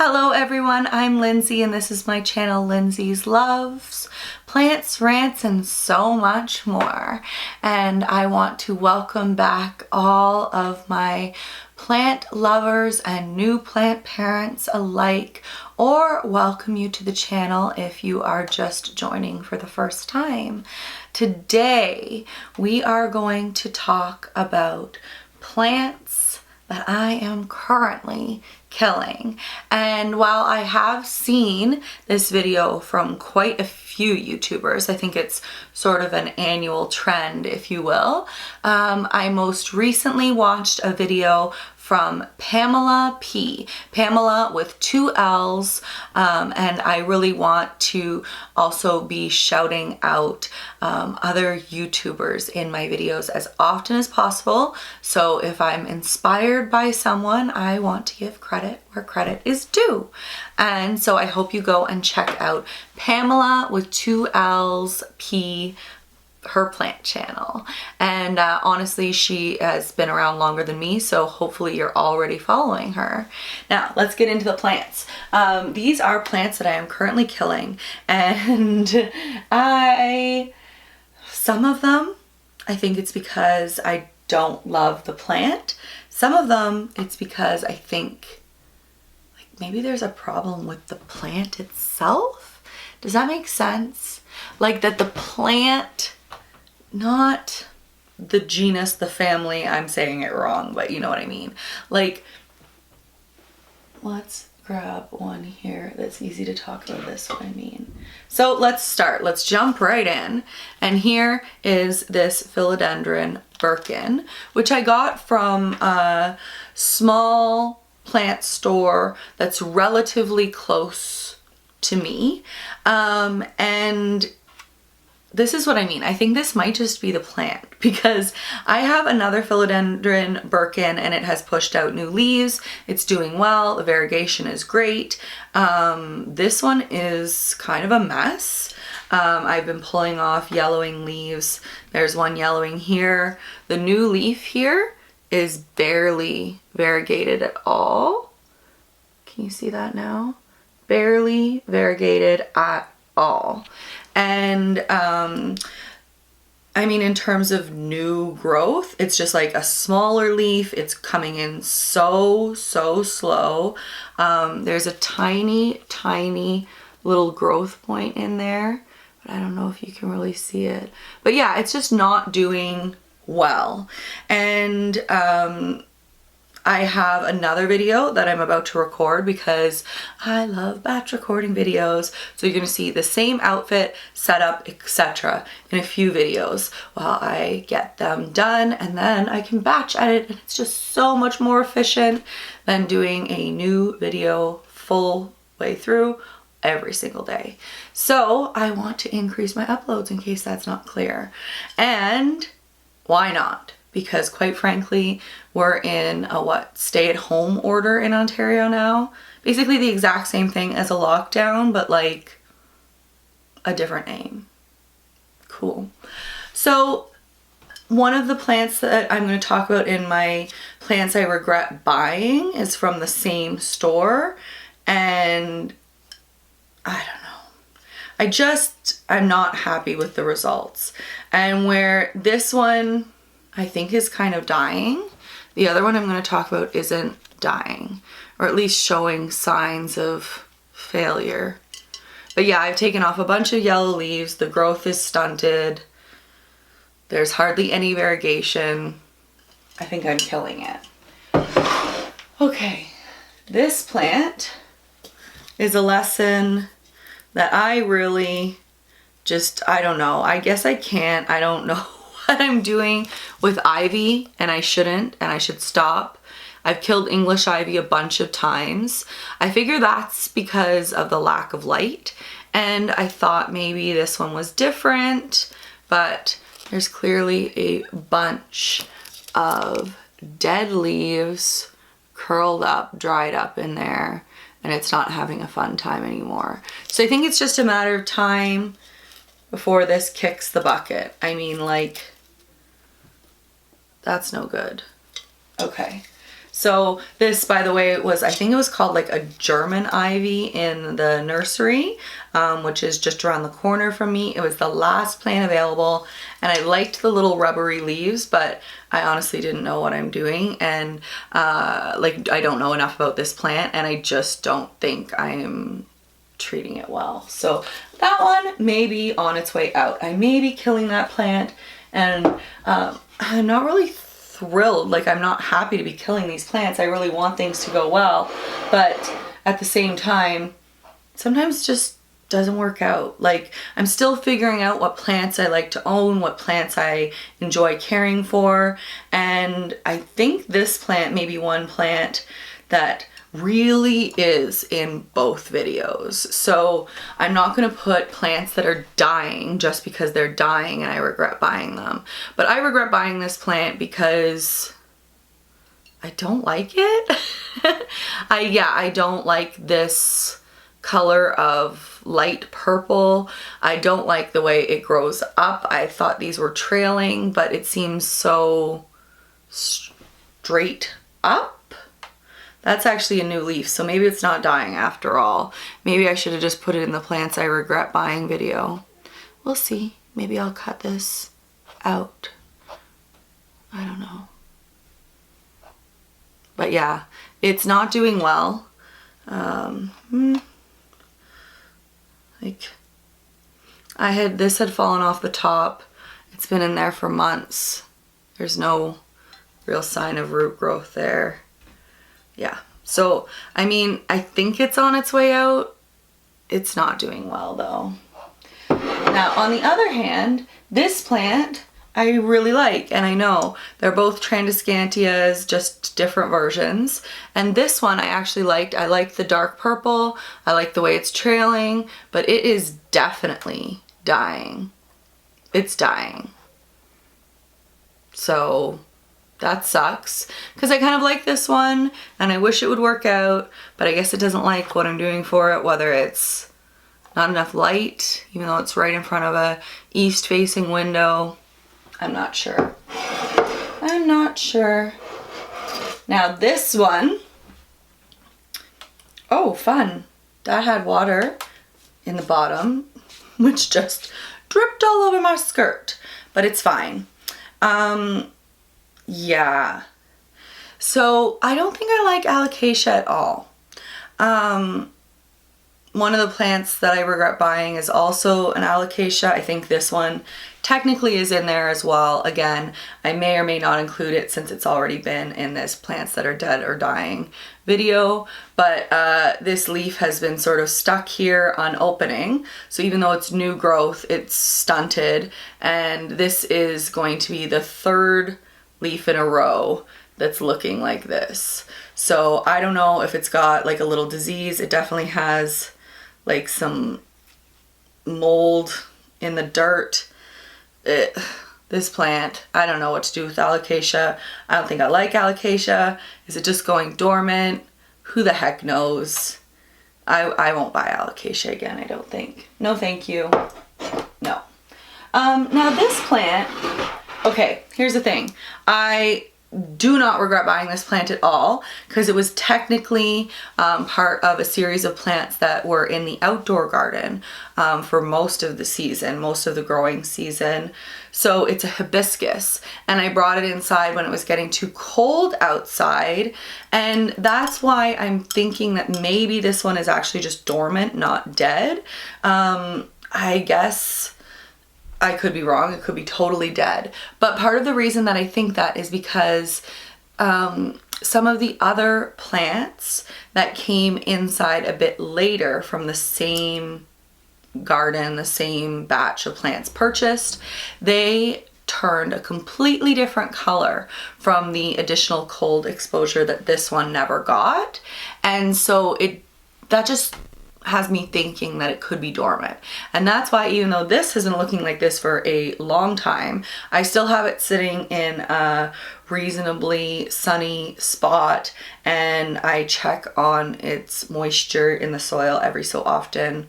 Hello everyone, I'm Lindsay and this is my channel Lindsay's Loves, Plants, Rants, and so much more. And I want to welcome back all of my plant lovers and new plant parents alike, or welcome you to the channel if you are just joining for the first time. Today we are going to talk about plants that I am currently killing. And while I have seen this video from quite a few YouTubers, I think it's sort of an annual trend, if you will, I most recently watched a video from Pamela P. Pamela with 2 L's, and I really want to also be shouting out other YouTubers in my videos as often as possible. So if I'm inspired by someone, I want to give credit where credit is due. And so I hope you go and check out Pamela with 2 L's P, her plant channel. And honestly, she has been around longer than me, so hopefully you're already following her. Now let's get into the plants. These are plants that I am currently killing, and some of them I think it's because I don't love the plant. Some of them it's because I think like maybe there's a problem with the plant itself. Does that make sense? Like that the plant, not the genus, the family, I'm saying it wrong, but you know what I mean. Like, let's grab one here that's easy to talk about this, what I mean. So let's start, let's jump right in. And here is this philodendron Birkin, which I got from a small plant store that's relatively close to me. And this is what I mean. I think this might just be the plant because I have another philodendron Birkin and it has pushed out new leaves. It's doing well. The variegation is great. This one is kind of a mess. I've been pulling off yellowing leaves. There's one yellowing here. The new leaf here is barely variegated at all. Can you see that now? Barely variegated at all. And I mean, in terms of new growth, it's just like a smaller leaf. It's coming in so slow. There's a tiny little growth point in there, but I don't know if you can really see it. But yeah, it's just not doing well. And I have another video that I'm about to record because I love batch recording videos. So you're going to see the same outfit, setup, etc. in a few videos while I get them done, and then I can batch edit, and it's just so much more efficient than doing a new video full way through every single day. So I want to increase my uploads in case that's not clear. And why not? Because quite frankly, we're in a stay-at-home order in Ontario now. Basically the exact same thing as a lockdown, but like a different name. Cool. So one of the plants that I'm going to talk about in my plants I regret buying is from the same store, and I don't know. I'm not happy with the results. And where this one I think is kind of dying, the other one I'm going to talk about isn't dying, or at least showing signs of failure. But yeah, I've taken off a bunch of yellow leaves. The growth is stunted. There's hardly any variegation. I think I'm killing it. Okay, this plant is a lesson that I really I don't know. I guess I can't. I don't know what I'm doing with ivy, and I shouldn't, and I should stop. I've killed English ivy a bunch of times. I figure that's because of the lack of light, and I thought maybe this one was different, but there's clearly a bunch of dead leaves curled up, dried up in there, and it's not having a fun time anymore. So I think it's just a matter of time before this kicks the bucket. I mean, like, that's no good. Okay, So this, by the way, was, I think it was called like a German ivy in the nursery, which is just around the corner from me. It was the last plant available, and I liked the little rubbery leaves, but I honestly didn't know what I'm doing, and like I don't know enough about this plant, and I just don't think I'm treating it well. So that one may be on its way out. I may be killing that plant, and I'm not really thrilled. Like, I'm not happy to be killing these plants. I really want things to go well, but at the same time, sometimes just doesn't work out. Like, I'm still figuring out what plants I like to own, what plants I enjoy caring for, and I think this plant may be one plant that really is in both videos. So I'm not going to put plants that are dying just because they're dying and I regret buying them. But I regret buying this plant because I don't like it. I don't like this color of light purple. I don't like the way it grows up. I thought these were trailing, but it seems so straight up. That's actually a new leaf, so maybe it's not dying after all. Maybe I should have just put it in the plants I regret buying video. We'll see. Maybe I'll cut this out. I don't know. But yeah, it's not doing well. Like, this had fallen off the top. It's been in there for months. There's no real sign of root growth there. Yeah, so I mean, I think it's on its way out. It's not doing well though. Now, on the other hand, this plant I really like, and I know they're both Tradescantias, just different versions. And this one I actually liked. I like the dark purple. I like the way it's trailing, but it is definitely dying. It's dying. So that sucks, because I kind of like this one and I wish it would work out, but I guess it doesn't like what I'm doing for it, whether it's not enough light, even though it's right in front of a east facing window. I'm not sure. I'm not sure. Now this one, oh fun, that had water in the bottom, which just dripped all over my skirt, but it's fine. Yeah, so I don't think I like alocasia at all. One of the plants that I regret buying is also an alocasia. I think this one technically is in there as well. Again, I may or may not include it since it's already been in this plants that are dead or dying video, but this leaf has been sort of stuck here on opening. So even though it's new growth, it's stunted, and this is going to be the third leaf in a row that's looking like this. So I don't know if it's got like a little disease. It definitely has like some mold in the dirt. This plant, I don't know what to do with alocasia. I don't think I like alocasia. Is it just going dormant? Who the heck knows? I won't buy alocasia again, I don't think. No thank you. No. Now this plant, okay, here's the thing. I do not regret buying this plant at all, because it was technically part of a series of plants that were in the outdoor garden for most of the season, most of the growing season. So it's a hibiscus, and I brought it inside when it was getting too cold outside, and that's why I'm thinking that maybe this one is actually just dormant, not dead. I guess I could be wrong. It could be totally dead. But part of the reason that I think that is because some of the other plants that came inside a bit later from the same garden, the same batch of plants purchased, they turned a completely different color from the additional cold exposure that this one never got. And so that just has me thinking that it could be dormant. And that's why, even though this has been looking like this for a long time, I still have it sitting in a reasonably sunny spot, and I check on its moisture in the soil every so often,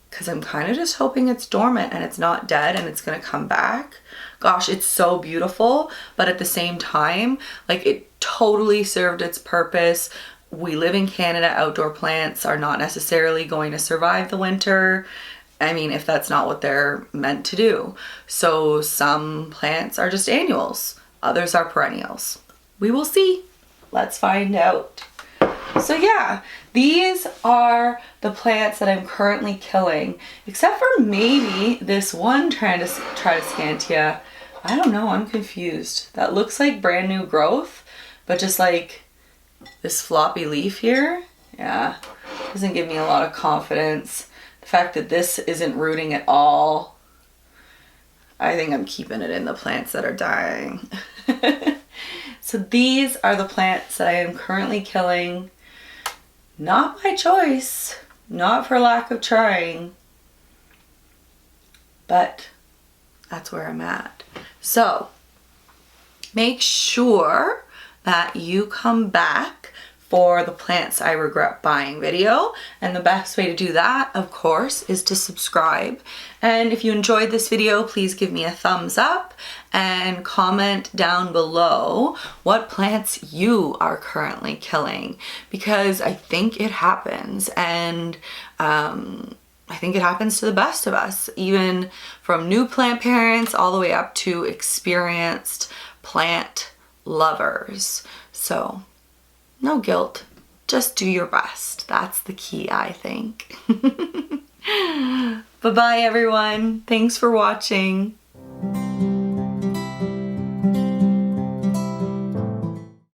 because I'm kind of just hoping it's dormant and it's not dead and it's going to come back. gosh, it's so beautiful, but at the same time, like it totally served its purpose. We live in Canada, outdoor plants are not necessarily going to survive the winter. I mean, if that's not what they're meant to do. So some plants are just annuals, others are perennials. We will see. Let's find out. So yeah, these are the plants that I'm currently killing, except for maybe this one Tridescantia. I don't know, I'm confused. That looks like brand new growth, but just like this floppy leaf here, yeah, doesn't give me a lot of confidence. The fact that this isn't rooting at all, I think I'm keeping it in the plants that are dying. So these are the plants that I am currently killing. Not by choice, not for lack of trying, but that's where I'm at. So make sure that you come back for the plants I regret buying video. And the best way to do that, of course, is to subscribe. And if you enjoyed this video, please give me a thumbs up and comment down below what plants you are currently killing, because I think it happens, and I think it happens to the best of us, even from new plant parents all the way up to experienced plant lovers. So no guilt, just do your best. That's the key, I think. Bye-bye, everyone. Thanks for watching.